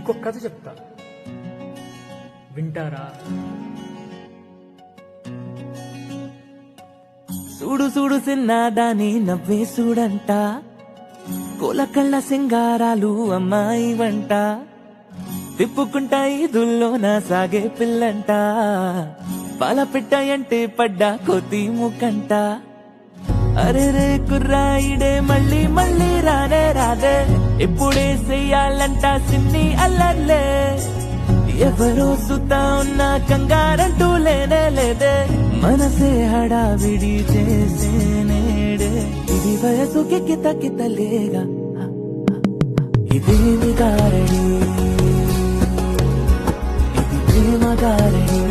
ఇంకొక కథ చెప్తా, వింటారా? చూడు చూడు సిన్నాదాని నవ్వే చూడంట, కోలకళ్ళ సింగారాలు అమ్మాయి వంట, తిప్పుకుంటా ఈదుల్లోన సాగే పిల్లంట, పాల పెట్టాయంటే పడ్డా కోతి ముకంట. అరే రే కుర్రాయిడే మళ్ళీ మళ్ళీ రానే రాదే, ఇప్పుడే చెయ్యాలంట సిన్ని అల్లర్లే. ఎవరో సుతా ఉన్నా కంగారంటూ లేనే లేదే, మనసే హడావిడి చేసే నేడే. ఇది వయసుకి కిత కితలేగా, ఇదేమి గారడి, ఇది ప్రేమ గారడి.